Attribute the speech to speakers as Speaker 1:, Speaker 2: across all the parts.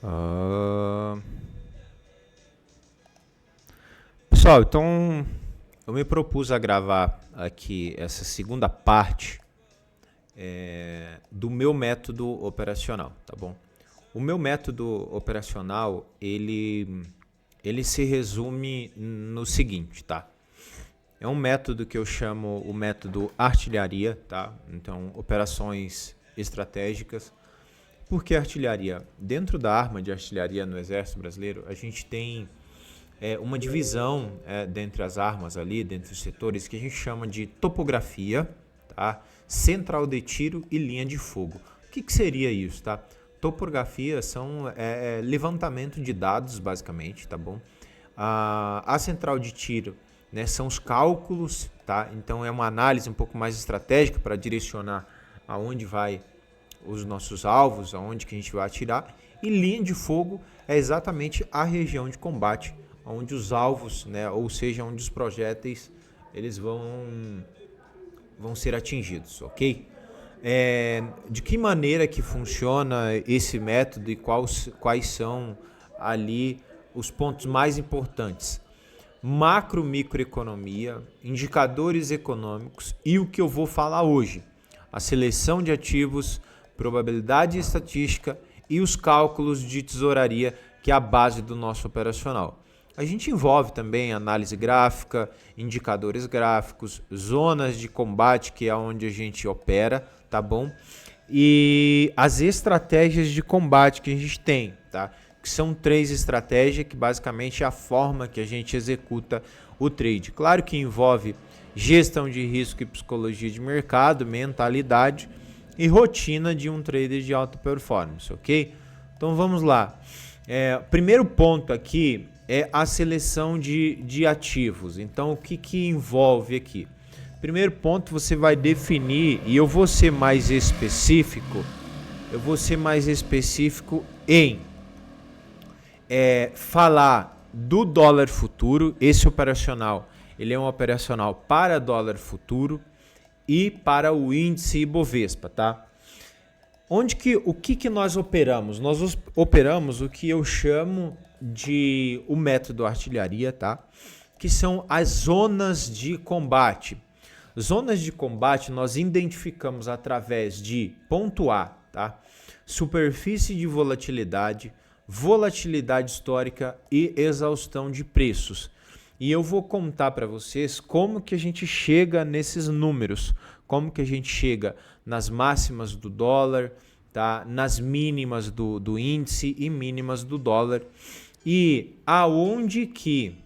Speaker 1: Ah, Pessoal, então eu me propus a gravar aqui essa segunda parte do meu método operacional, tá bom? O meu método operacional, ele se resume no seguinte, tá? É um método que eu chamo o método artilharia, tá? Então, operações estratégicas. Por que artilharia? Dentro da arma de artilharia no Exército Brasileiro, a gente tem uma divisão dentre as armas ali, dentre os setores, que a gente chama de topografia, tá? Central de tiro e linha de fogo. O que seria isso, tá? Topografia são levantamento de dados, basicamente, tá bom? A central de tiro, né, são os cálculos, tá? Então é uma análise um pouco mais estratégica para direcionar aonde vai os nossos alvos, aonde que a gente vai atirar. E linha de fogo é exatamente a região de combate, onde os alvos, né, ou seja, onde os projéteis eles vão ser atingidos, ok? De que maneira que funciona esse método e quais são ali os pontos mais importantes? Macro, microeconomia, indicadores econômicos e o que eu vou falar hoje, a seleção de ativos, probabilidade estatística e os cálculos de tesouraria, que é a base do nosso operacional. A gente envolve também análise gráfica, indicadores gráficos, zonas de combate, que é onde a gente opera, tá bom? E as estratégias de combate que a gente tem, tá? Que são 3 estratégias, que basicamente é a forma que a gente executa o trade. Claro que envolve gestão de risco e psicologia de mercado, mentalidade e rotina de um trader de alta performance, ok? Então vamos lá. Primeiro ponto aqui é a seleção de ativos. Então o que envolve aqui? Primeiro ponto, você vai definir, e eu vou ser mais específico em falar do dólar futuro. Esse operacional, ele é um operacional para dólar futuro e para o índice Ibovespa, tá? O que nós operamos? Nós operamos o que eu chamo de o método artilharia, tá? Que são as zonas de combate. Zonas de combate nós identificamos através de ponto A, tá? Superfície de volatilidade, volatilidade histórica e exaustão de preços. E eu vou contar para vocês como que a gente chega nesses números, como que a gente chega nas máximas do dólar, tá? Nas mínimas do índice e mínimas do dólar, e aonde que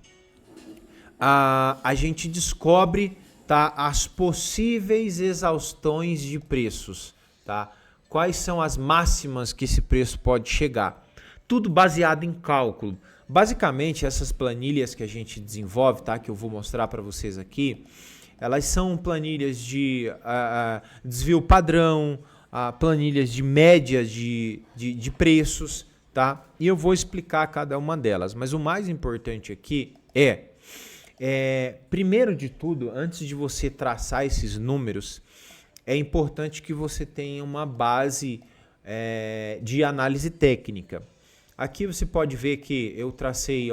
Speaker 1: a gente descobre, tá, as possíveis exaustões de preços, tá? Quais são as máximas que esse preço pode chegar? Tudo baseado em cálculo. Basicamente, essas planilhas que a gente desenvolve, tá, que eu vou mostrar para vocês aqui, elas são planilhas de desvio padrão, planilhas de média de preços, tá? E eu vou explicar cada uma delas. Mas o mais importante aqui primeiro de tudo, antes de você traçar esses números, é importante que você tenha uma base de análise técnica. Aqui você pode ver que eu tracei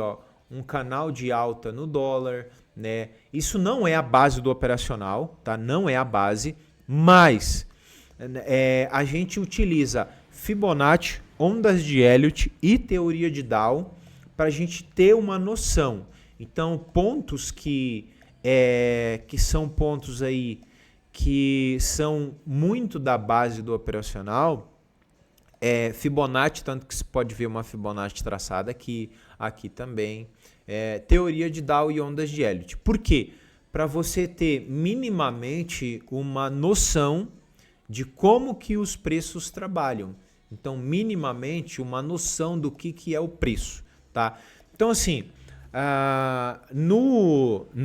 Speaker 1: um canal de alta no dólar, né? Isso não é a base do operacional, tá? Não é a base, mas a gente utiliza Fibonacci, ondas de Elliott e teoria de Dow para a gente ter uma noção. Então, pontos que são pontos aí que são muito da base do operacional, Fibonacci, tanto que se pode ver uma Fibonacci traçada aqui também, teoria de Dow e ondas de Elliott. Por quê? Para você ter minimamente uma noção de como que os preços trabalham. Então, minimamente uma noção do que é o preço, tá? Então, assim, no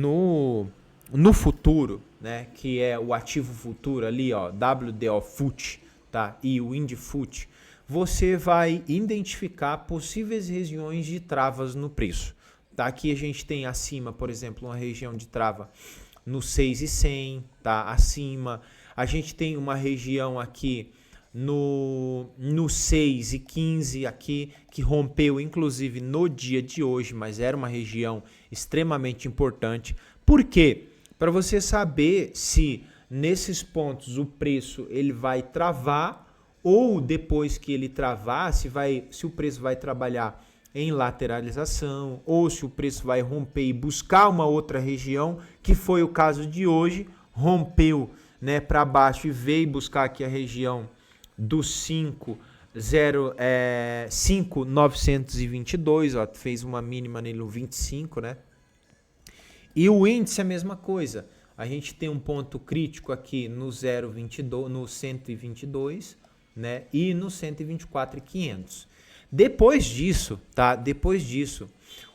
Speaker 1: futuro, né, que é o ativo futuro ali, WDO FUT, tá? E o Indy FUT, você vai identificar possíveis regiões de travas no preço. Tá? Aqui a gente tem acima, por exemplo, uma região de trava no 6,100, tá? Acima. A gente tem uma região aqui no 6,15 aqui, que rompeu inclusive no dia de hoje, mas era uma região extremamente importante. Por quê? Para você saber se nesses pontos o preço ele vai travar ou depois que ele travar, se o preço vai trabalhar em lateralização ou se o preço vai romper e buscar uma outra região, que foi o caso de hoje, rompeu, né, para baixo e veio buscar aqui a região do 5,922, ó, fez uma mínima nele no 25, né? E o índice é a mesma coisa. A gente tem um ponto crítico aqui no 0,22, no 122, né? E no 124,500. Depois disso, tá? Depois disso,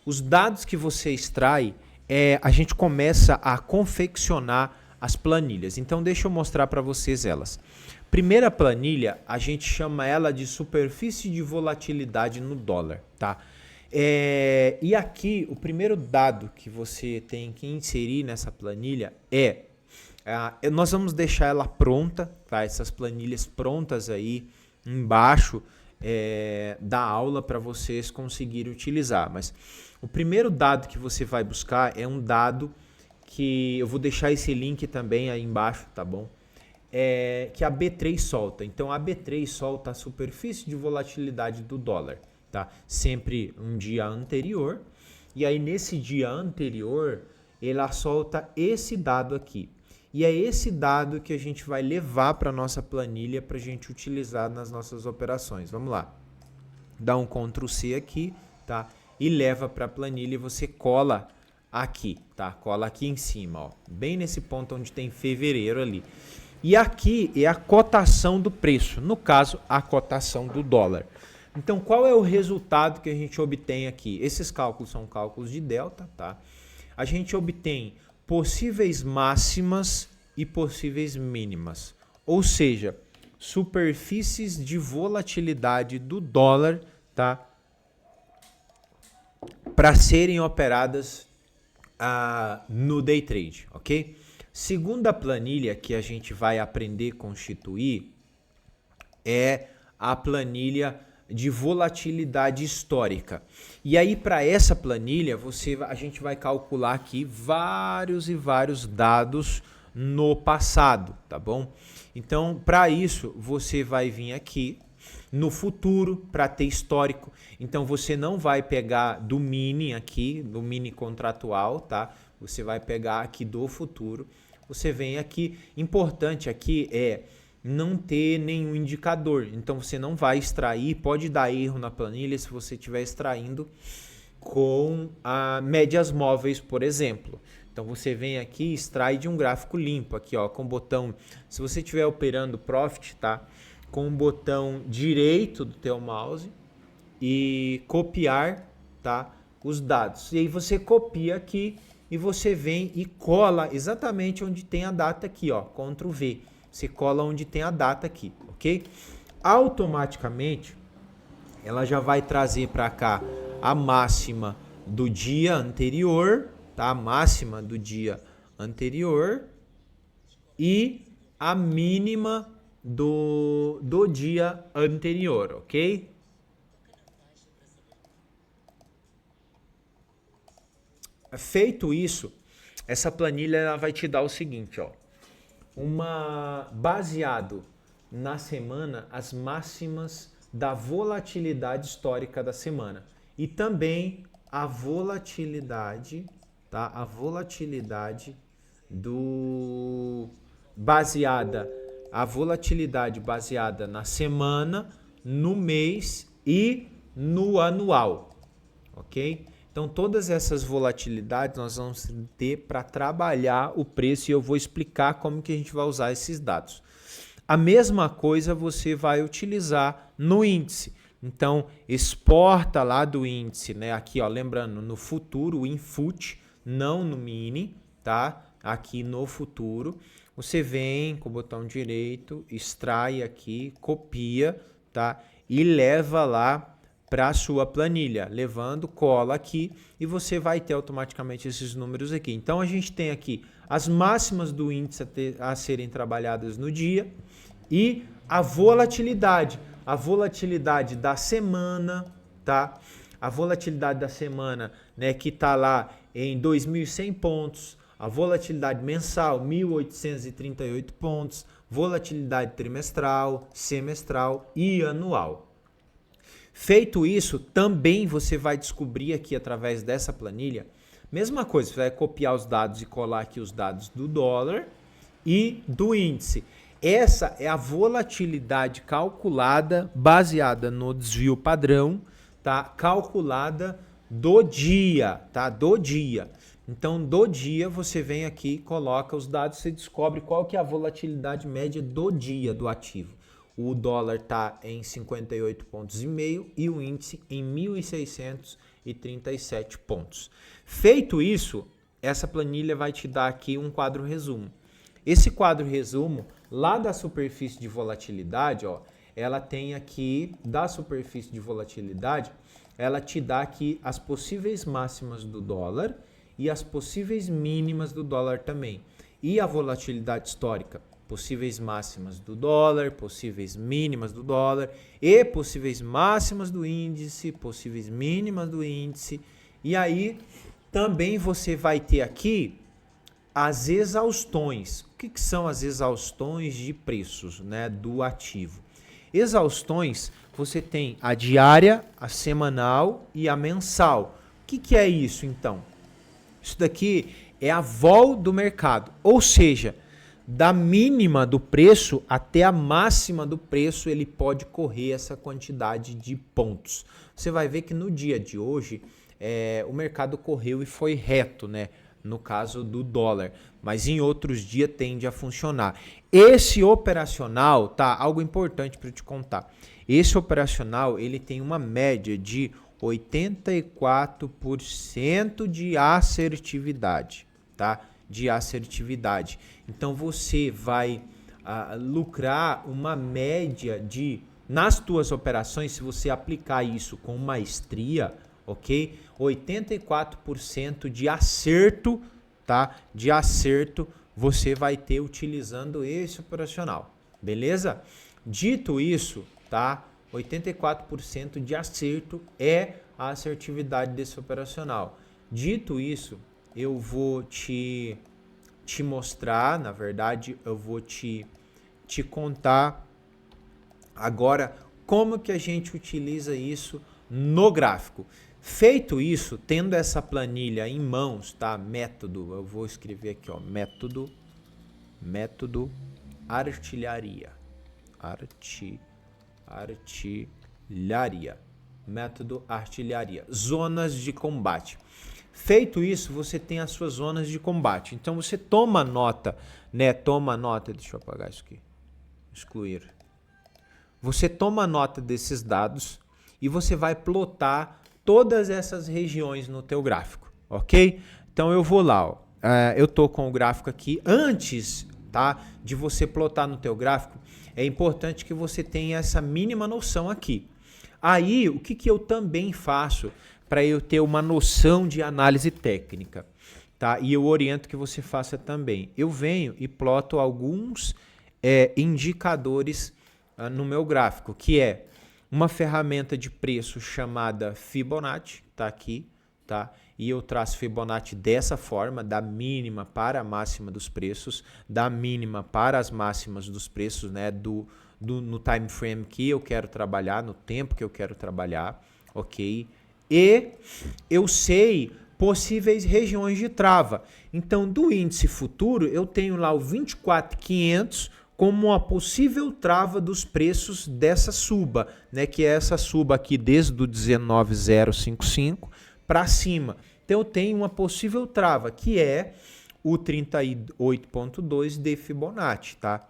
Speaker 1: os dados que você extrai, a gente começa a confeccionar as planilhas. Então, deixa eu mostrar para vocês elas. Primeira planilha, a gente chama ela de superfície de volatilidade no dólar, tá? E aqui, o primeiro dado que você tem que inserir nessa planilha nós vamos deixar ela pronta, tá? Essas planilhas prontas aí embaixo da aula para vocês conseguirem utilizar. Mas o primeiro dado que você vai buscar é um dado que eu vou deixar esse link também aí embaixo, tá bom? Que a B3 solta. Então a B3 solta a superfície de volatilidade do dólar, tá? Sempre um dia anterior. E aí nesse dia anterior, ela solta esse dado aqui. E é esse dado que a gente vai levar para a nossa planilha para a gente utilizar nas nossas operações. Vamos lá. Dá um Ctrl C aqui, tá? E leva para a planilha e você cola aqui, tá? Cola aqui em cima, ó. Bem nesse ponto onde tem fevereiro ali. E aqui é a cotação do preço, no caso, a cotação do dólar. Então, qual é o resultado que a gente obtém aqui? Esses cálculos são cálculos de delta, tá? A gente obtém possíveis máximas e possíveis mínimas, ou seja, superfícies de volatilidade do dólar, tá? Para serem operadas no day trade, ok? Segunda planilha que a gente vai aprender a constituir é a planilha de volatilidade histórica. E aí, para essa planilha, a gente vai calcular aqui vários e vários dados no passado, tá bom? Então, para isso, você vai vir aqui no futuro para ter histórico. Então, você não vai pegar do mini aqui, do mini contratual, tá? Você vai pegar aqui do futuro. Você vem aqui. Importante aqui é não ter nenhum indicador. Então, você não vai extrair. Pode dar erro na planilha se você estiver extraindo com médias móveis, por exemplo. Então, você vem aqui e extrai de um gráfico limpo. Aqui, ó, com o botão... Se você estiver operando Profit, tá? Com o botão direito do teu mouse e copiar, tá? Os dados. E aí, você copia aqui e você vem e cola exatamente onde tem a data aqui, ó. Ctrl V. Você cola onde tem a data aqui, ok? Automaticamente, ela já vai trazer para cá a máxima do dia anterior, tá? A máxima do dia anterior e a mínima do dia anterior, ok? Feito isso, essa planilha ela vai te dar o seguinte, ó. Baseado na semana, as máximas da volatilidade histórica da semana. E também a volatilidade, tá? A volatilidade baseada na semana, no mês e no anual, ok? Então, todas essas volatilidades nós vamos ter para trabalhar o preço e eu vou explicar como que a gente vai usar esses dados. A mesma coisa você vai utilizar no índice. Então, exporta lá do índice, né? Aqui, ó, lembrando, no futuro, o INFUT, não no mini, tá? Aqui no futuro, você vem com o botão direito, extrai aqui, copia, tá? E leva lá para a sua planilha, levando, cola aqui e você vai ter automaticamente esses números aqui. Então, a gente tem aqui as máximas do índice a serem trabalhadas no dia E a volatilidade da semana, tá? A volatilidade da semana, né, que tá lá em 2.100 pontos, a volatilidade mensal, 1.838 pontos, volatilidade trimestral, semestral e anual. Feito isso, também você vai descobrir aqui através dessa planilha, mesma coisa, você vai copiar os dados e colar aqui os dados do dólar e do índice. Essa é a volatilidade calculada, baseada no desvio padrão, tá? Calculada do dia, tá? Do dia. Então, do dia, você vem aqui, coloca os dados, você descobre qual que é a volatilidade média do dia do ativo. O dólar está em 58,5 pontos e o índice em 1.637 pontos. Feito isso, essa planilha vai te dar aqui um quadro resumo. Esse quadro resumo, lá da superfície de volatilidade, ó, ela tem aqui, da superfície de volatilidade, ela te dá aqui as possíveis máximas do dólar e as possíveis mínimas do dólar também. E a volatilidade histórica, possíveis máximas do dólar, possíveis mínimas do dólar e possíveis máximas do índice, possíveis mínimas do índice. E aí também você vai ter aqui as exaustões. O que são as exaustões de preços, né, do ativo? Exaustões, você tem a diária, a semanal e a mensal. O que é isso, então? Isso daqui é a vol do mercado, ou seja, da mínima do preço até a máxima do preço, ele pode correr essa quantidade de pontos. Você vai ver que no dia de hoje, o mercado correu e foi reto, né? No caso do dólar, mas em outros dias tende a funcionar. Esse operacional, tá? Algo importante para eu te contar. Esse operacional, ele tem uma média de 84% de assertividade, tá? De assertividade. Então você vai lucrar uma média de, nas tuas operações, se você aplicar isso com maestria, ok? 84% de acerto, tá? De acerto você vai ter utilizando esse operacional, beleza? Dito isso, tá? 84% de acerto é a assertividade desse operacional. Dito isso, eu vou te mostrar, na verdade, eu vou te contar agora como que a gente utiliza isso no gráfico. Feito isso, tendo essa planilha em mãos, tá? Método, eu vou escrever aqui, ó, método artilharia. Método artilharia. Zonas de combate. Feito isso, você tem as suas zonas de combate. Então você toma nota, né? Toma nota, deixa eu apagar isso aqui. Excluir. Você toma nota desses dados e você vai plotar todas essas regiões no teu gráfico, ok? Então eu vou lá, ó. Eu tô com o gráfico aqui. Antes, tá, de você plotar no teu gráfico, é importante que você tenha essa mínima noção aqui. Aí, o que eu também faço para eu ter uma noção de análise técnica, tá? E eu oriento que você faça também. Eu venho e ploto alguns indicadores no meu gráfico, que é uma ferramenta de preço chamada Fibonacci, tá aqui, tá? E eu traço Fibonacci dessa forma, da mínima para a máxima dos preços, da mínima para as máximas dos preços, né? No time frame que eu quero trabalhar, no tempo que eu quero trabalhar, ok? E eu sei possíveis regiões de trava. Então, do índice futuro, eu tenho lá o 24.500 como uma possível trava dos preços dessa suba, né? Que é essa suba aqui desde o 19.055 para cima. Então, eu tenho uma possível trava, que é o 38.2 de Fibonacci, tá?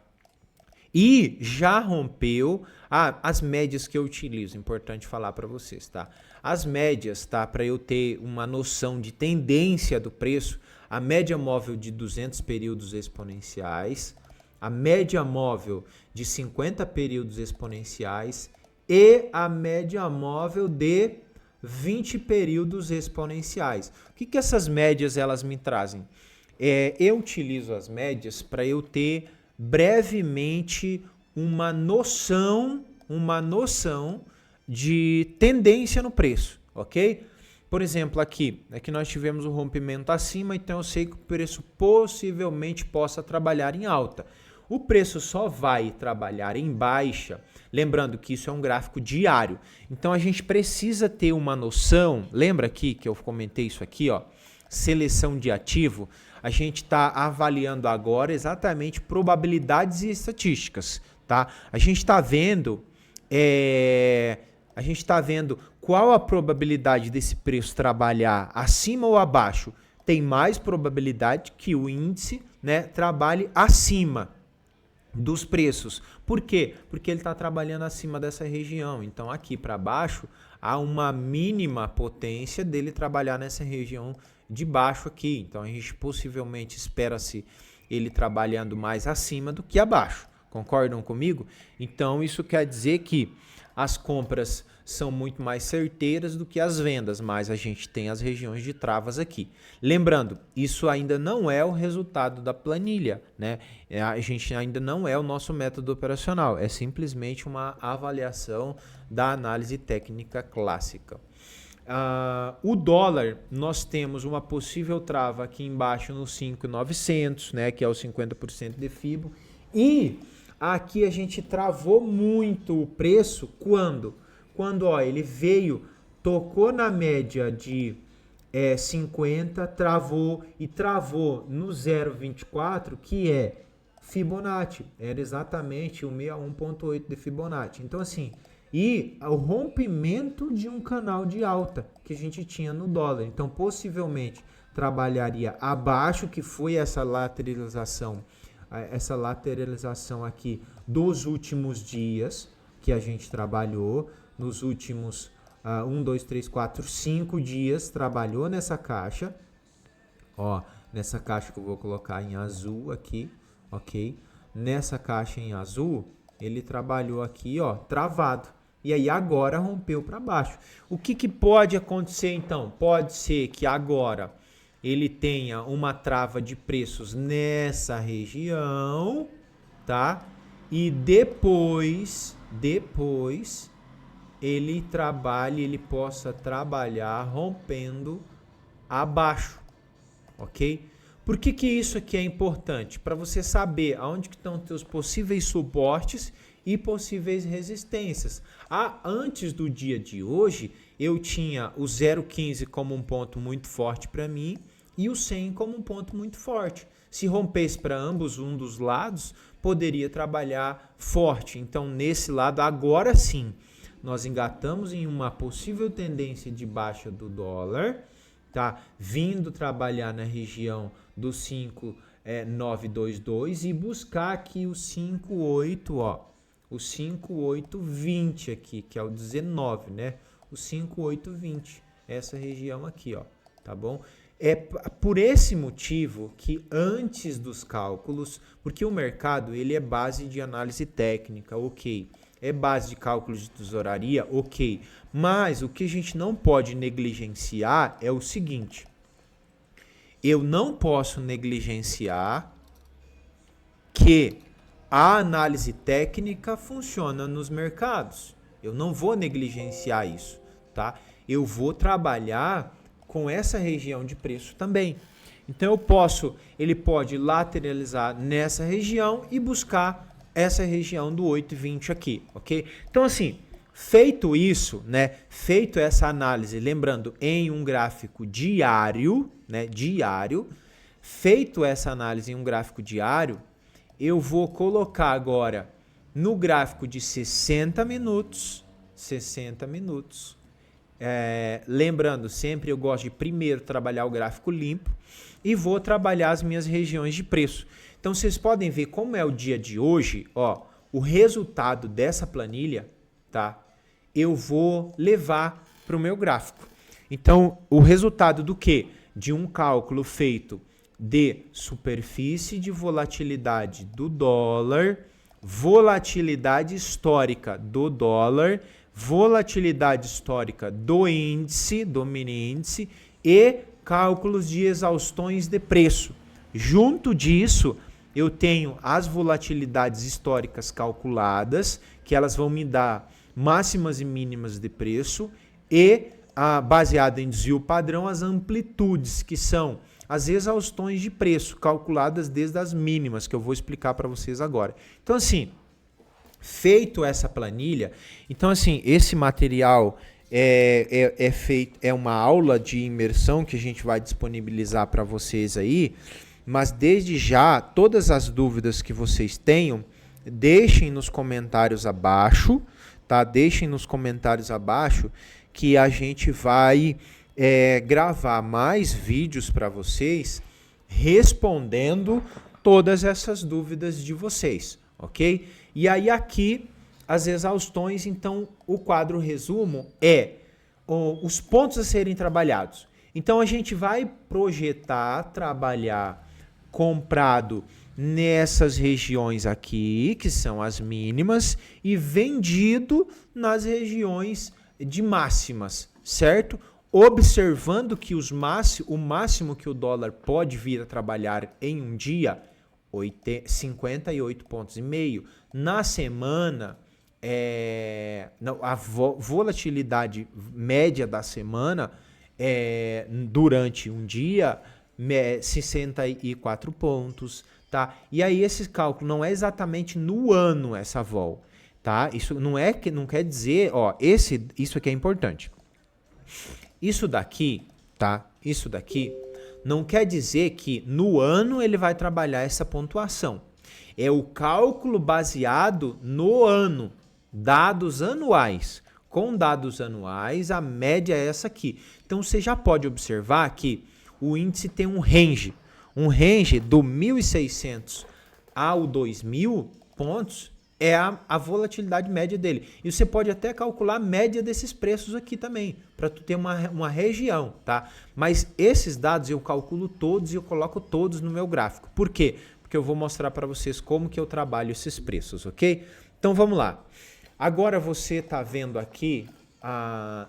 Speaker 1: E já rompeu as médias que eu utilizo, importante falar para vocês, tá? As médias, tá? Para eu ter uma noção de tendência do preço, a média móvel de 200 períodos exponenciais, a média móvel de 50 períodos exponenciais e a média móvel de 20 períodos exponenciais. O que essas médias elas me trazem? Eu utilizo as médias para eu ter brevemente uma noção de tendência no preço, ok? Por exemplo, aqui nós tivemos um rompimento acima, então eu sei que o preço possivelmente possa trabalhar em alta. O preço só vai trabalhar em baixa, lembrando que isso é um gráfico diário. Então a gente precisa ter uma noção, lembra aqui que eu comentei isso aqui, ó, seleção de ativo, a gente está avaliando agora exatamente probabilidades e estatísticas, tá? A gente está vendo qual a probabilidade desse preço trabalhar acima ou abaixo. Tem mais probabilidade que o índice, né, trabalhe acima dos preços. Por quê? Porque ele está trabalhando acima dessa região. Então, aqui para baixo, há uma mínima potência dele trabalhar nessa região de baixo aqui. Então, a gente possivelmente espera-se ele trabalhando mais acima do que abaixo. Concordam comigo? Então, isso quer dizer que as compras são muito mais certeiras do que as vendas, mas a gente tem as regiões de travas aqui. Lembrando, isso ainda não é o resultado da planilha, né? A gente ainda não é o nosso método operacional, é simplesmente uma avaliação da análise técnica clássica. O dólar, nós temos uma possível trava aqui embaixo no 5.900, né, que é o 50% de FIBO, e aqui a gente travou muito o preço quando ó, ele veio, tocou na média de 50, travou no 0,24, que é Fibonacci, era exatamente o 61,8 de Fibonacci. Então assim, e o rompimento de um canal de alta que a gente tinha no dólar. Então possivelmente trabalharia abaixo, que foi essa lateralização aqui dos últimos dias que a gente trabalhou, nos últimos 5 dias trabalhou nessa caixa, ó, nessa caixa que eu vou colocar em azul aqui, ok? Nessa caixa em azul, ele trabalhou aqui, ó, travado. E aí agora rompeu para baixo. O que pode acontecer então? Pode ser que agora ele tenha uma trava de preços nessa região, tá? E depois ele possa trabalhar rompendo abaixo, ok? Por que isso aqui é importante? Para você saber aonde que estão os seus possíveis suportes e possíveis resistências. Antes do dia de hoje, eu tinha o 0,15 como um ponto muito forte para mim e o 100 como um ponto muito forte. Se rompesse para ambos um dos lados, poderia trabalhar forte. Então, nesse lado, agora sim, nós engatamos em uma possível tendência de baixa do dólar, tá? Vindo trabalhar na região do 5,922 e buscar aqui o 5,8, ó, o 5,820 aqui, que é o 19, né? O 5,820, essa região aqui, ó, tá bom? É por esse motivo que antes dos cálculos, porque o mercado ele é base de análise técnica, ok, é base de cálculos de tesouraria, ok, mas o que a gente não pode negligenciar é o seguinte, eu não posso negligenciar que a análise técnica funciona nos mercados, eu não vou negligenciar isso, tá? Eu vou trabalhar com essa região de preço também. Então ele pode lateralizar nessa região e buscar essa região do 8,20 aqui, ok? Então assim, feito isso, né? Feito essa análise, lembrando em um gráfico diário, né? Feito essa análise em um gráfico diário, eu vou colocar agora no gráfico de 60 minutos. Lembrando, sempre eu gosto de primeiro trabalhar o gráfico limpo e vou trabalhar as minhas regiões de preço. Então vocês podem ver como é o dia de hoje, ó, o resultado dessa planilha, tá? Eu vou levar para o meu gráfico. Então o resultado do quê? De um cálculo feito de superfície de volatilidade do dólar, volatilidade histórica do dólar, volatilidade histórica do índice, do mini índice e cálculos de exaustões de preço. Junto disso, eu tenho as volatilidades históricas calculadas, que elas vão me dar máximas e mínimas de preço, e baseado em desvio padrão, as amplitudes, que são as exaustões de preço, calculadas desde as mínimas, que eu vou explicar para vocês agora. Então, assim, feito essa planilha, então, assim, esse material é uma aula de imersão que a gente vai disponibilizar para vocês aí, mas desde já, todas as dúvidas que vocês tenham, deixem nos comentários abaixo, tá? Deixem nos comentários abaixo que a gente vai gravar mais vídeos para vocês respondendo todas essas dúvidas de vocês, ok? E aí aqui as exaustões, então o quadro resumo é os pontos a serem trabalhados. Então a gente vai projetar, trabalhar comprado nessas regiões aqui, que são as mínimas, e vendido nas regiões de máximas, certo? Observando que o máximo que o dólar pode vir a trabalhar em um dia, 58,5 pontos. Na semana, a volatilidade média da semana durante um dia, 64 pontos, tá? E aí esse cálculo não é exatamente no ano essa vol, tá? Isso não quer dizer, isso aqui é importante. Isso daqui, tá? Isso daqui não quer dizer que no ano ele vai trabalhar essa pontuação. É o cálculo baseado no ano, dados anuais. Com dados anuais, a média é essa aqui. Então você já pode observar que o índice tem um range do 1.600 ao 2.000 pontos é a volatilidade média dele. E você pode até calcular a média desses preços aqui também, para tu ter uma região, tá? Mas esses dados eu calculo todos e eu coloco todos no meu gráfico. Por quê? Porque eu vou mostrar para vocês como que eu trabalho esses preços, ok? Então vamos lá. Agora você está vendo aqui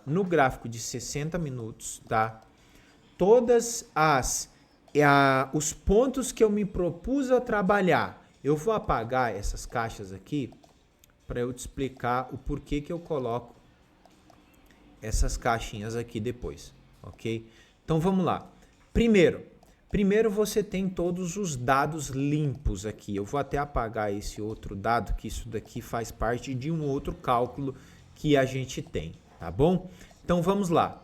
Speaker 1: no gráfico de 60 minutos, tá? Todas os pontos que eu me propus a trabalhar. Eu vou apagar essas caixas aqui para eu te explicar o porquê que eu coloco essas caixinhas aqui depois, ok? Então vamos lá. Primeiro você tem todos os dados limpos aqui. Eu vou até apagar esse outro dado, que isso daqui faz parte de um outro cálculo que a gente tem, tá bom? Então vamos lá.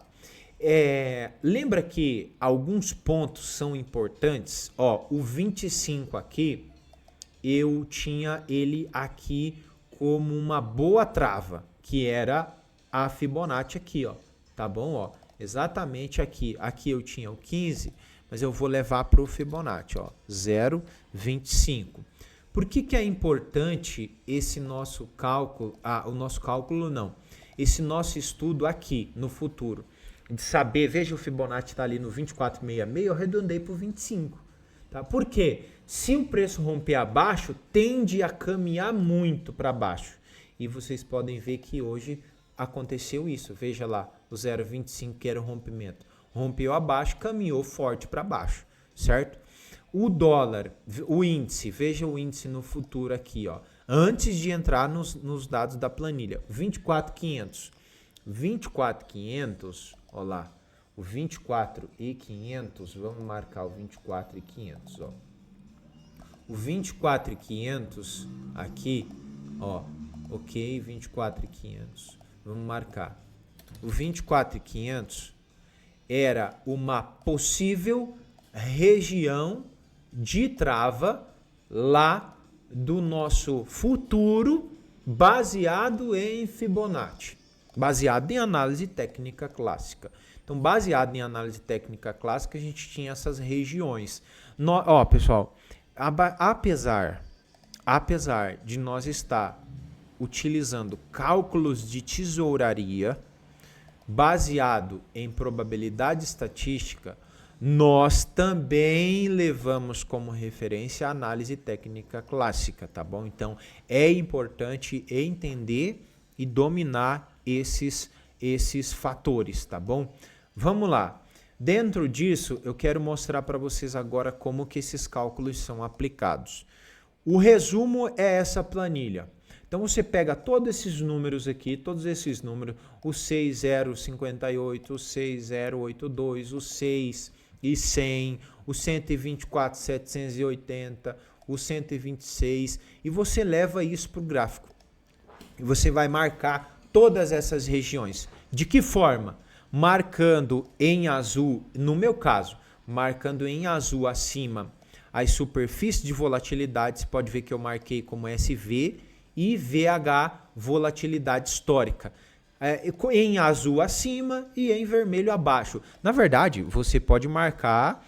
Speaker 1: Lembra que alguns pontos são importantes? O 25 aqui, eu tinha ele aqui como uma boa trava, que era a Fibonacci aqui, tá bom? Exatamente aqui. Aqui eu tinha o 15, mas eu vou levar para o Fibonacci, 0,25. Por que é importante esse nosso cálculo? Esse nosso estudo aqui no futuro. De saber, veja, o Fibonacci está ali no 24,66, eu arredondei para o 25. Tá? Por quê? Se o preço romper abaixo, tende a caminhar muito para baixo. E vocês podem ver que hoje aconteceu isso. Veja lá, o 0,25 que era o rompimento. Rompeu abaixo, caminhou forte para baixo, certo? O dólar, o índice, veja o índice no futuro aqui, antes de entrar nos dados da planilha. 24.500. 24.500, olha lá, o 24.500, vamos marcar o 24.500, O 24.500 aqui, ok, 24.500, vamos marcar. O 24.500 era uma possível região de trava lá do nosso futuro, baseado em Fibonacci, baseado em análise técnica clássica. Então, baseado em análise técnica clássica, a gente tinha essas regiões. Pessoal, apesar de nós estar utilizando cálculos de tesouraria baseado em probabilidade estatística, nós também levamos como referência a análise técnica clássica, tá bom? Então, é importante entender e dominar esses fatores, tá bom? Vamos lá. Dentro disso, eu quero mostrar para vocês agora como que esses cálculos são aplicados. O resumo é essa planilha. Então você pega todos esses números aqui, todos esses números, o 6058, o 6082, o 6 e 100, o 124.780, o 126, e você leva isso para o gráfico. E você vai marcar todas essas regiões. De que forma? Marcando em azul, no meu caso, marcando em azul acima as superfícies de volatilidade, você pode ver que eu marquei como SV e VH, volatilidade histórica. Em azul acima e em vermelho abaixo. Na verdade, você pode marcar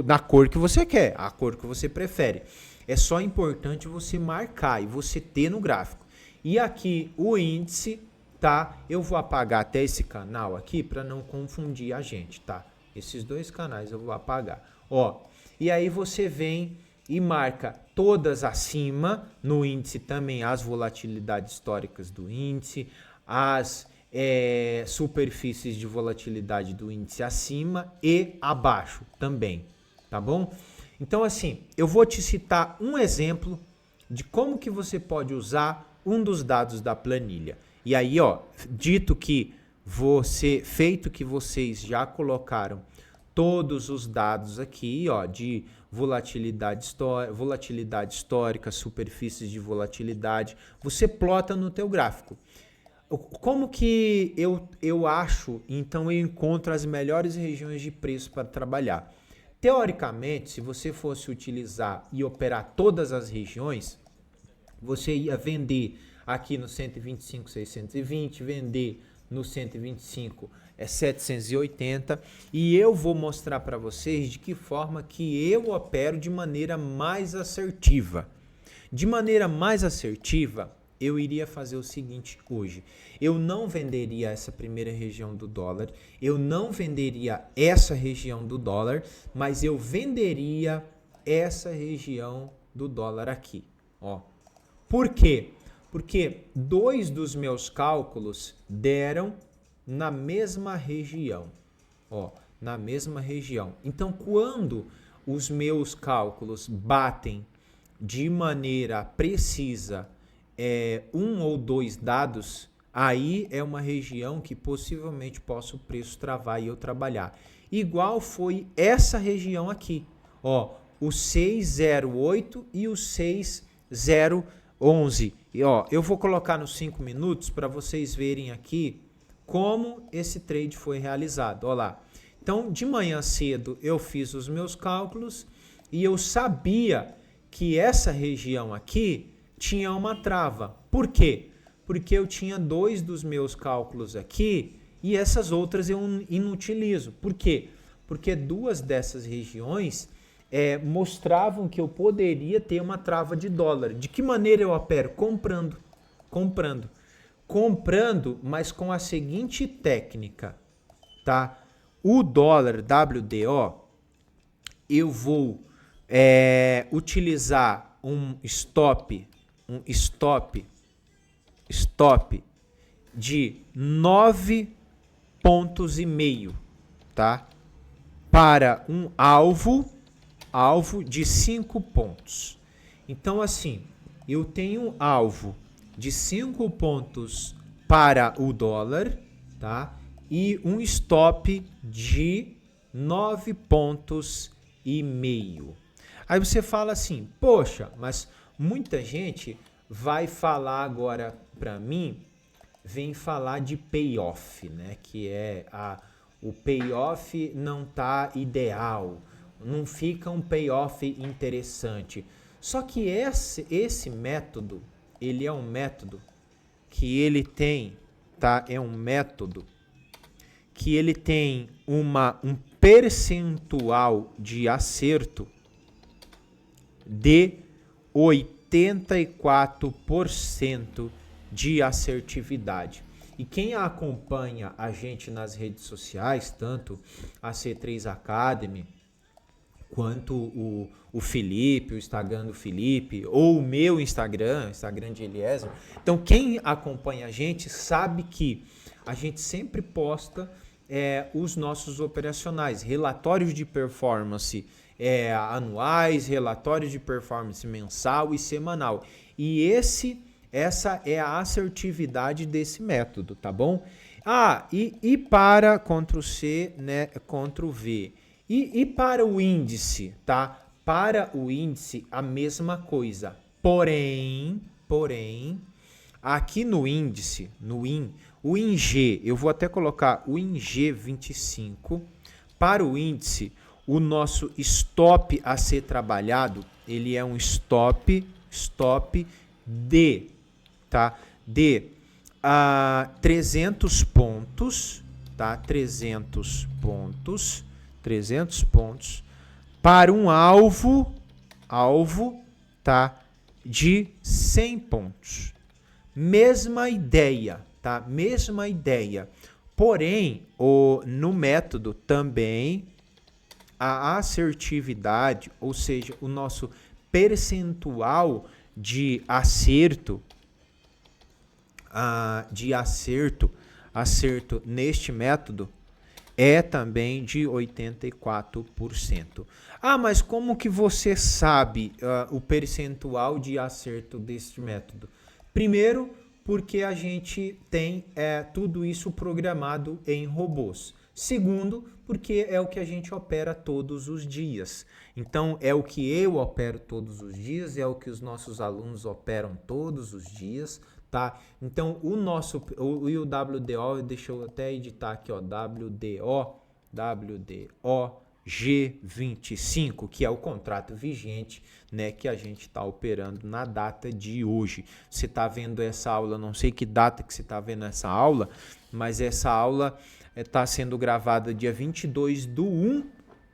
Speaker 1: na cor que você quer, a cor que você prefere. É só importante você marcar e você ter no gráfico. E aqui o índice, tá? Eu vou apagar até esse canal aqui para não confundir a gente, tá? Esses dois canais eu vou apagar. Ó, e aí você vem e marca todas acima, no índice também as volatilidades históricas do índice, as superfícies de volatilidade do índice acima e abaixo também, tá bom? Então assim, eu vou te citar um exemplo de como que você pode usar um dos dados da planilha. E aí, ó, feito que vocês já colocaram todos os dados aqui, ó, de volatilidade histórica, superfícies de volatilidade, você plota no teu gráfico. Como que eu acho, então eu encontro as melhores regiões de preço para trabalhar? Teoricamente, se você fosse utilizar e operar todas as regiões, você ia vender aqui no 125, 620, vender no 125, 780, e eu vou mostrar para vocês de que forma que eu opero de maneira mais assertiva. De maneira mais assertiva, eu iria fazer o seguinte hoje. Eu não venderia essa primeira região do dólar, eu não venderia essa região do dólar, mas eu venderia essa região do dólar aqui, ó. Por quê? Porque dois dos meus cálculos deram na mesma região, ó, na mesma região. Então, quando os meus cálculos batem de maneira precisa um ou dois dados, aí é uma região que possivelmente possa o preço travar e eu trabalhar. Igual foi essa região aqui, ó, o 608 e o 6011. E ó, eu vou colocar nos 5 minutos para vocês verem aqui como esse trade foi realizado. Olha lá. Então, de manhã cedo eu fiz os meus cálculos e eu sabia que essa região aqui tinha uma trava. Por quê? Porque eu tinha dois dos meus cálculos aqui e essas outras eu inutilizo. Por quê? Porque duas dessas regiões mostravam que eu poderia ter uma trava de dólar. De que maneira eu opero? Comprando, mas com a seguinte técnica, tá? O dólar WDO, eu vou utilizar um stop de 9,5 pontos, tá? Para um alvo de 5 pontos. Então, assim, eu tenho um alvo de 5 pontos para o dólar, tá? E um stop de 9,5 pontos. Aí você fala assim, poxa, mas muita gente vai falar agora para mim, vem falar de payoff, né? Que o payoff não tá ideal, não fica um payoff interessante. Só que esse método, ele é um método que ele tem, tá? É um método que ele tem um percentual de acerto de 84% de assertividade. E quem acompanha a gente nas redes sociais, tanto a C3 Academy, quanto o Felipe, o Instagram do Felipe, ou o meu Instagram de Eliezer. Então, quem acompanha a gente sabe que a gente sempre posta os nossos operacionais, relatórios de performance anuais, relatórios de performance mensal e semanal. E essa é a assertividade desse método, tá bom? E para Ctrl+C, né, Ctrl+V. E para o índice, tá? Para o índice, a mesma coisa. Porém, aqui no índice, o ING, eu vou até colocar o ING 25. Para o índice, o nosso stop a ser trabalhado, ele é um stop de, tá? De 300 pontos, tá? 300 pontos para um alvo, tá? De 100 pontos. Mesma ideia, tá? Mesma ideia. Porém, no método também a assertividade, ou seja, o nosso percentual de acerto neste método é também de 84%. Mas como que você sabe o percentual de acerto deste método? Primeiro, porque a gente tem tudo isso programado em robôs. Segundo, porque é o que a gente opera todos os dias. Então, é o que eu opero todos os dias, é o que os nossos alunos operam todos os dias, tá? Então, o WDO, deixa eu até editar aqui, ó, WDO G25, que é o contrato vigente, né, que a gente está operando na data de hoje. Você está vendo essa aula, não sei que data que você está vendo essa aula, mas essa aula está sendo gravada dia 22/1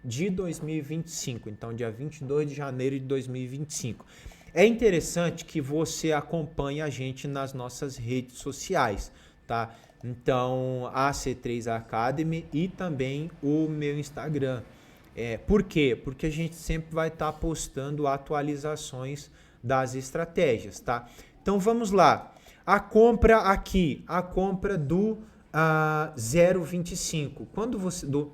Speaker 1: de 2025, então dia 22 de janeiro de 2025. É interessante que você acompanhe a gente nas nossas redes sociais, tá? Então, a C3 Academy e também o meu Instagram. Por quê? Porque a gente sempre vai estar postando atualizações das estratégias, tá? Então, vamos lá. A compra aqui, a compra do 0,25. Quando você... do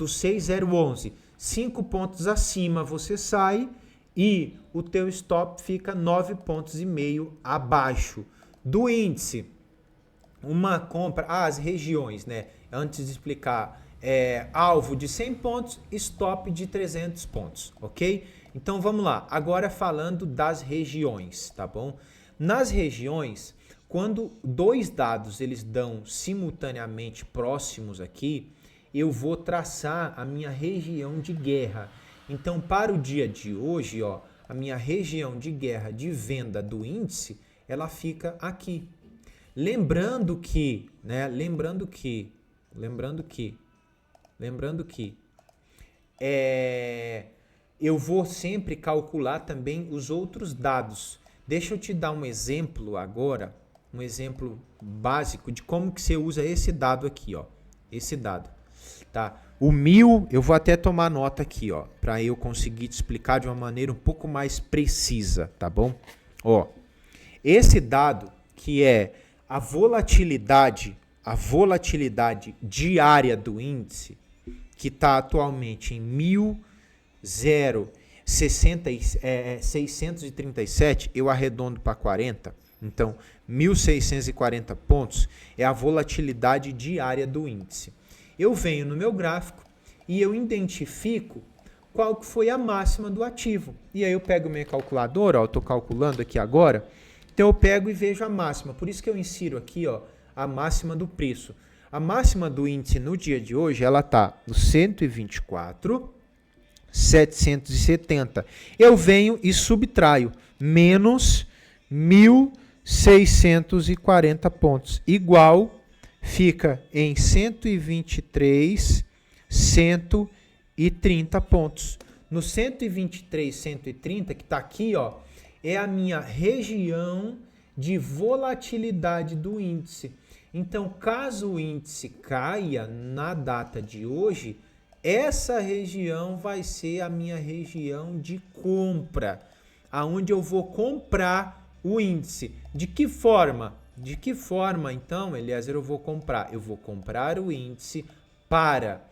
Speaker 1: 6,011. 5 pontos acima você sai e o teu stop fica 9,5 pontos abaixo do índice. Uma compra, as regiões, né? Antes de explicar, alvo de 100 pontos, stop de 300 pontos, ok? Então vamos lá, agora falando das regiões, tá bom? Nas regiões, quando dois dados eles dão simultaneamente próximos aqui, eu vou traçar a minha região de guerra. Então, para o dia de hoje, ó, a minha região de guerra de venda do índice, ela fica aqui. Lembrando que eu vou sempre calcular também os outros dados. Deixa eu te dar um exemplo agora, um exemplo básico de como que você usa esse dado aqui, ó. Esse dado, tá? O 1000, eu vou até tomar nota aqui, ó, para eu conseguir te explicar de uma maneira um pouco mais precisa, tá bom? Ó, esse dado que é a volatilidade diária do índice, que está atualmente em 1.637, eu arredondo para 40, então 1.640 pontos é a volatilidade diária do índice. Eu venho no meu gráfico e eu identifico qual que foi a máxima do ativo. E aí eu pego minha calculadora, ó, eu estou calculando aqui agora, então eu pego e vejo a máxima. Por isso que eu insiro aqui, ó, a máxima do preço. A máxima do índice no dia de hoje, ela está no 124.770. Eu venho e subtraio menos 1.640 pontos, igual fica em 123.130 pontos. No 123.130, que está aqui, ó, é a minha região de volatilidade do índice. Então, caso o índice caia na data de hoje, essa região vai ser a minha região de compra, aonde eu vou comprar o índice. De que forma? De que forma, então, Eliezer, eu vou comprar? Eu vou comprar o índice para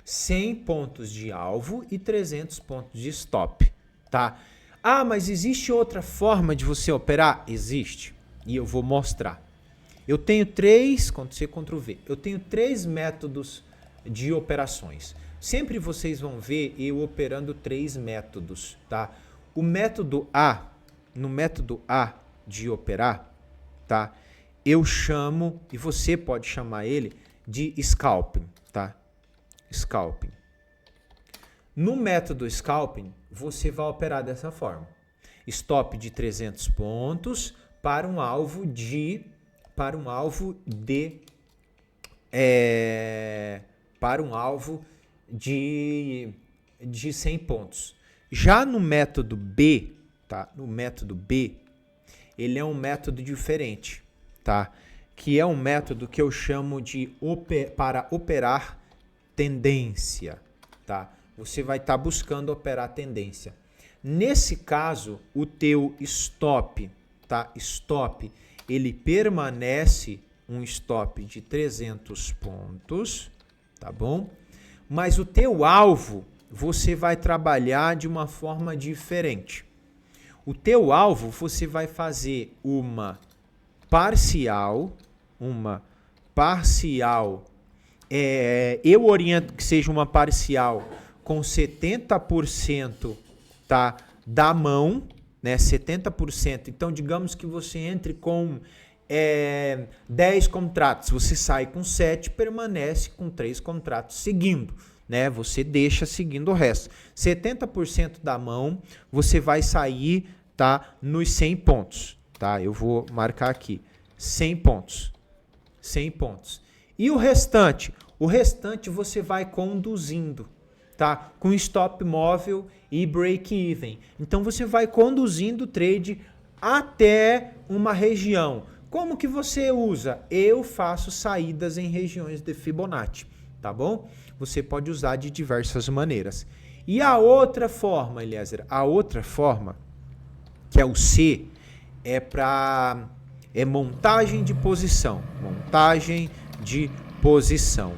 Speaker 1: 100 pontos de alvo e 300 pontos de stop, tá? Ah, mas existe outra forma de você operar? Existe. E eu vou mostrar. Eu tenho Ctrl+C, Ctrl+V. Eu tenho 3 métodos de operações. Sempre vocês vão ver eu operando 3 métodos, tá? O método A, no método A de operar, tá? Eu chamo, e você pode chamar ele de scalping, tá? Scalping. No método scalping, você vai operar dessa forma. Stop de 300 pontos para um alvo de 100 pontos. Já no método B, tá? No método B, ele é um método diferente, tá? Que é um método que eu chamo de para operar tendência, tá? Você vai estar buscando operar tendência. Nesse caso, o teu stop, tá? Stop, ele permanece um stop de 300 pontos, tá bom? Mas o teu alvo, você vai trabalhar de uma forma diferente. O teu alvo, você vai fazer uma parcial, eu oriento que seja uma parcial com 70%, tá, da mão, né, 70%. Então, digamos que você entre com 10 contratos, você sai com 7, permanece com 3 contratos seguindo, né? Você deixa seguindo o resto. 70% da mão, você vai sair, tá, nos 100 pontos, tá? Eu vou marcar aqui, 100 pontos. 100 pontos. E o restante? O restante você vai conduzindo, tá? Com stop móvel e break-even. Então, você vai conduzindo o trade até uma região. Como que você usa? Eu faço saídas em regiões de Fibonacci, tá bom? Você pode usar de diversas maneiras. E a outra forma, Eliezer, a outra forma, que é o C, é montagem de posição. Montagem de posição.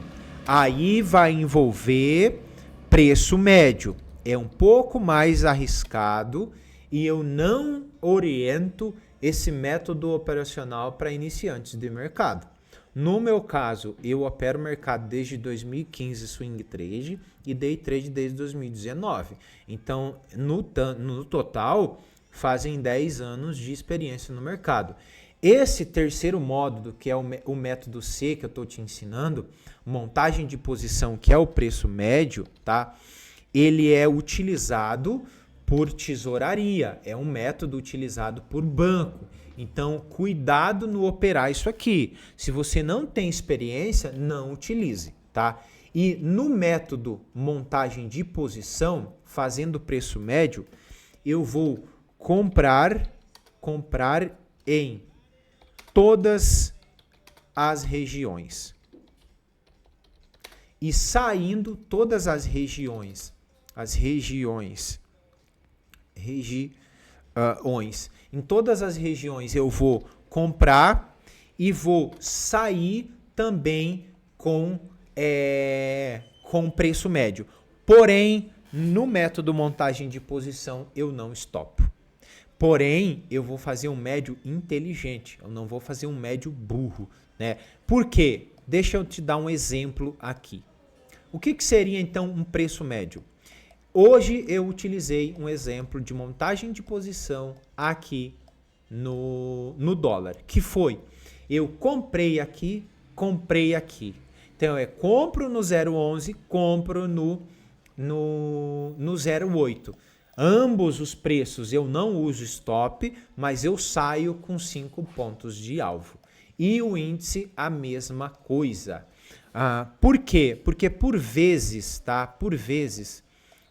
Speaker 1: Aí vai envolver preço médio. É um pouco mais arriscado e eu não oriento esse método operacional para iniciantes de mercado. No meu caso, eu opero mercado desde 2015, swing trade, e day trade desde 2019. Então, no total, fazem 10 anos de experiência no mercado. Esse terceiro módulo, que é o método C que eu estou te ensinando, montagem de posição, que é o preço médio, tá? Ele é utilizado por tesouraria, é um método utilizado por banco. Então, cuidado no operar isso aqui. Se você não tem experiência, não utilize, tá? E no método montagem de posição, fazendo preço médio, eu vou comprar em todas as regiões. E saindo todas as regiões. Em todas as regiões eu vou comprar e vou sair também com preço médio. Porém, no método montagem de posição eu não stopo. Porém, eu vou fazer um médio inteligente, eu não vou fazer um médio burro, né? Por quê? Deixa eu te dar um exemplo aqui. O que seria então um preço médio? Hoje eu utilizei um exemplo de montagem de posição aqui no dólar, que foi, eu comprei aqui. Então, compro no 0,11, compro no 0,8. Ambos os preços eu não uso stop, mas eu saio com 5 pontos de alvo. E o índice a mesma coisa. Por quê? Porque por vezes, tá? Por vezes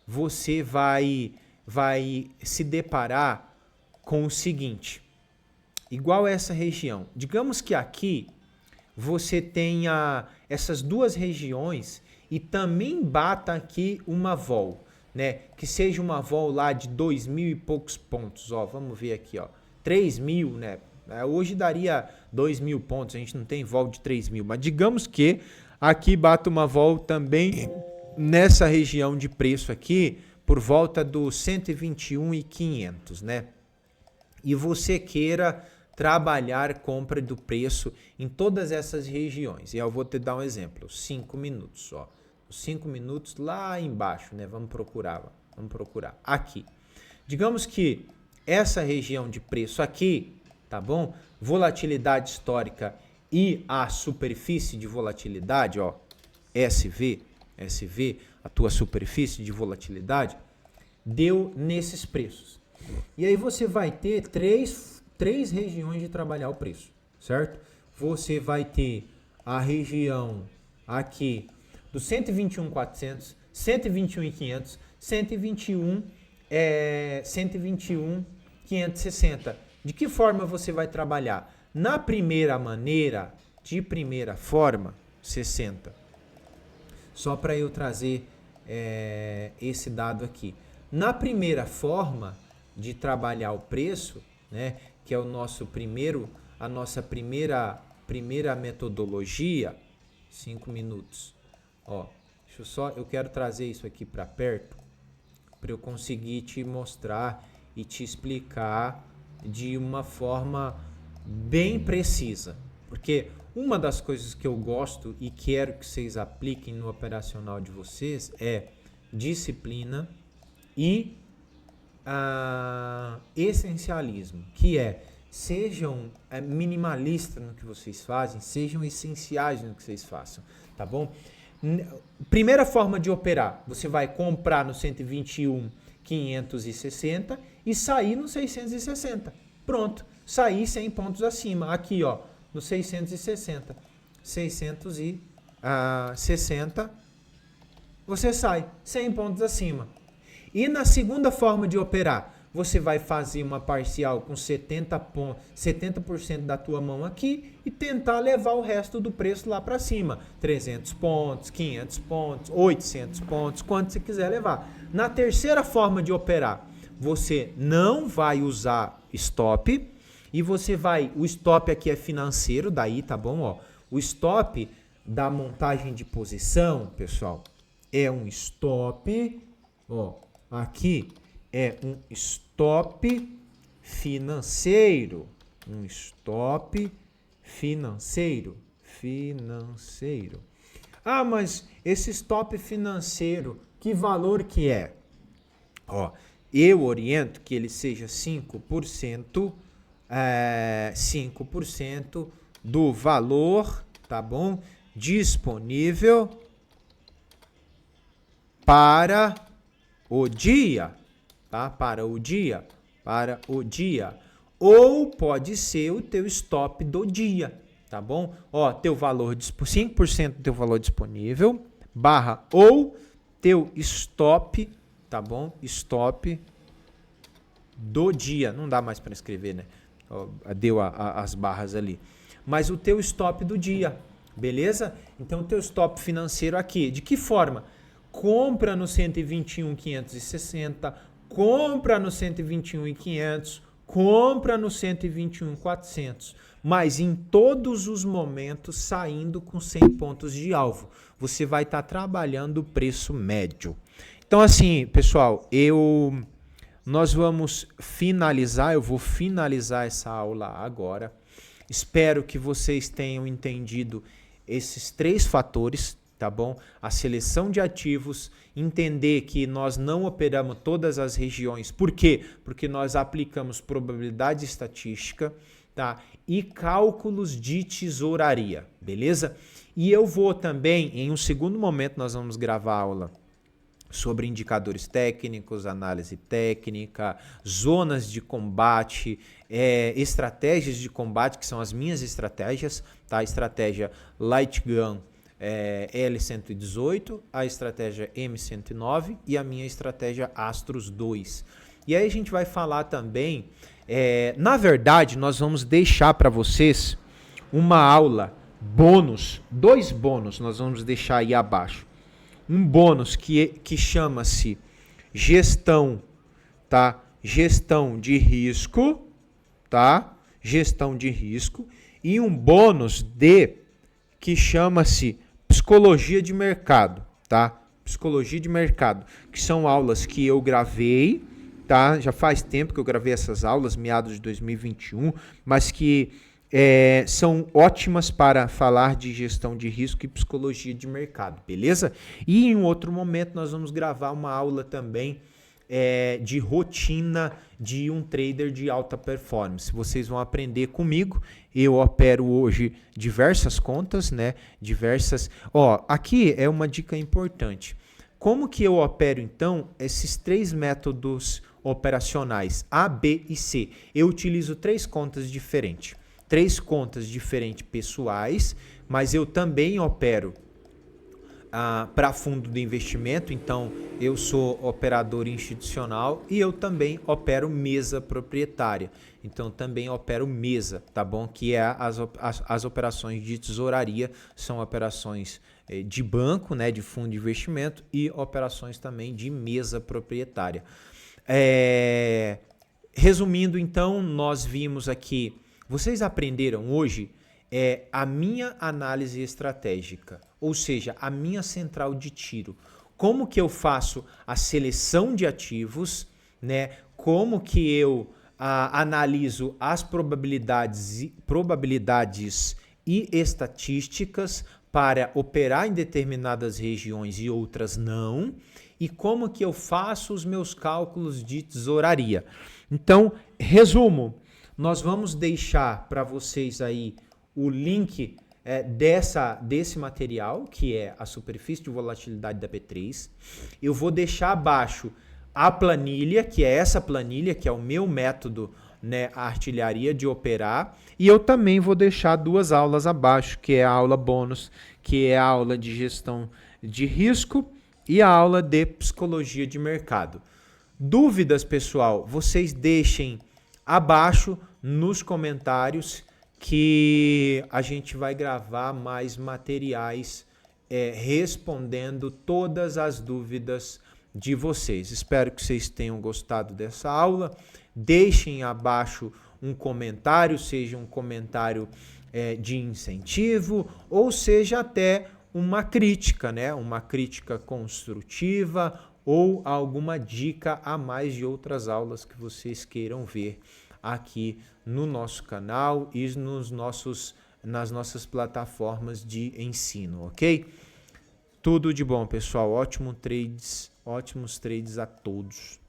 Speaker 1: você vai se deparar com o seguinte. Igual essa região. Digamos que aqui você tenha essas duas regiões e também bata aqui uma vol, né? Que seja uma vol lá de 2.000 e poucos pontos, ó. Vamos ver aqui, ó. 3.000, né? Hoje daria 2.000 pontos, a gente não tem vol de 3.000, mas digamos que aqui bata uma vol também nessa região de preço aqui, por volta dos 121.500, né? E você queira trabalhar compra do preço em todas essas regiões. E eu vou te dar um exemplo, 5 minutos, ó. Os 5 minutos lá embaixo, né? Vamos procurar aqui. Digamos que essa região de preço aqui, tá bom? Volatilidade histórica e a superfície de volatilidade, ó, SV, a tua superfície de volatilidade, deu nesses preços. E aí você vai ter três regiões de trabalhar o preço, certo? Você vai ter a região aqui do 121.400, 121.500, 121.560. De que forma você vai trabalhar? Na primeira maneira, de primeira forma, 60. Só para eu trazer esse dado aqui. Na primeira forma de trabalhar o preço, né, que é a nossa primeira metodologia, 5 minutos. Ó, eu quero trazer isso aqui para perto para eu conseguir te mostrar e te explicar de uma forma bem precisa. Porque uma das coisas que eu gosto e quero que vocês apliquem no operacional de vocês é disciplina e essencialismo, que sejam minimalistas no que vocês fazem, sejam essenciais no que vocês façam, tá bom? Primeira forma de operar, você vai comprar no 121.560 e sair no 660. Pronto, sair 100 pontos acima. Aqui, ó, no 660. 660, você sai 100 pontos acima. E na segunda forma de operar, você vai fazer uma parcial com 70% da tua mão aqui e tentar levar o resto do preço lá para cima. 300 pontos, 500 pontos, 800 pontos, quanto você quiser levar. Na terceira forma de operar, você não vai usar stop e o stop aqui é financeiro, daí tá bom, ó. O stop da montagem de posição, pessoal, é um stop, ó, aqui é um stop financeiro, financeiro. Ah, mas esse stop financeiro, que valor que é? Ó, eu oriento que ele seja 5% do valor, tá bom? Disponível para o dia, tá? Para o dia. Ou pode ser o teu stop do dia, tá bom? Ó, teu valor 5% do teu valor disponível barra ou teu stop, tá bom? Stop do dia. Não dá mais para escrever, né? Ó, deu as barras ali. Mas o teu stop do dia, beleza? Então o teu stop financeiro aqui, de que forma? Compra no 121.560, compra no 121.500, compra no 121.400, mas em todos os momentos saindo com 100 pontos de alvo. Você vai estar trabalhando o preço médio. Então assim, pessoal, nós vamos finalizar, eu vou finalizar essa aula agora. Espero que vocês tenham entendido esses 3 fatores, tá bom? A seleção de ativos, entender que nós não operamos todas as regiões. Por quê? Porque nós aplicamos probabilidade estatística, tá? E cálculos de tesouraria, beleza? E eu vou também, em um segundo momento, nós vamos gravar a aula sobre indicadores técnicos, análise técnica, zonas de combate, estratégias de combate, que são as minhas estratégias, tá? A estratégia Light Gun L118, a estratégia M109 e a minha estratégia Astros 2. E aí a gente vai falar também, na verdade, nós vamos deixar para vocês uma aula bônus, 2 bônus nós vamos deixar aí abaixo. Um bônus que chama-se gestão, tá? Gestão de risco, tá? gestão de risco e um bônus D que chama-se psicologia de mercado, tá? Psicologia de mercado, que são aulas que eu gravei, tá? Já faz tempo que eu gravei essas aulas, meados de 2021, mas que são ótimas para falar de gestão de risco e psicologia de mercado, beleza? E em um outro momento nós vamos gravar uma aula também de rotina de um trader de alta performance. Vocês vão aprender comigo. Eu opero hoje diversas contas, né? Aqui é uma dica importante. Como que eu opero, então, esses 3 métodos operacionais, A, B e C? Eu utilizo 3 contas diferentes. 3 contas diferentes pessoais, mas eu também opero para fundo de investimento, então eu sou operador institucional e eu também opero mesa proprietária. Então também opero mesa, tá bom? Que é as operações de tesouraria, são operações de banco, né, de fundo de investimento e operações também de mesa proprietária. Resumindo, então, nós vimos aqui, vocês aprenderam hoje a minha análise estratégica, ou seja, a minha central de tiro. Como que eu faço a seleção de ativos, né? Como que eu analiso as probabilidades e estatísticas para operar em determinadas regiões e outras não, e como que eu faço os meus cálculos de tesouraria. Então, resumo, nós vamos deixar para vocês aí o link desse material, que é a superfície de volatilidade da B3. Eu vou deixar abaixo a planilha, que é essa planilha, que é o meu método, né, a artilharia de operar. E eu também vou deixar 2 aulas abaixo, que é a aula bônus, que é a aula de gestão de risco e a aula de psicologia de mercado. Dúvidas, pessoal, vocês deixem abaixo nos comentários, que a gente vai gravar mais materiais respondendo todas as dúvidas de vocês. Espero que vocês tenham gostado dessa aula. Deixem abaixo um comentário, seja um comentário de incentivo ou seja até uma crítica, né? Uma crítica construtiva ou alguma dica a mais de outras aulas que vocês queiram ver aqui no nosso canal e nas nossas plataformas de ensino, ok? Tudo de bom, pessoal. Ótimos trades a todos.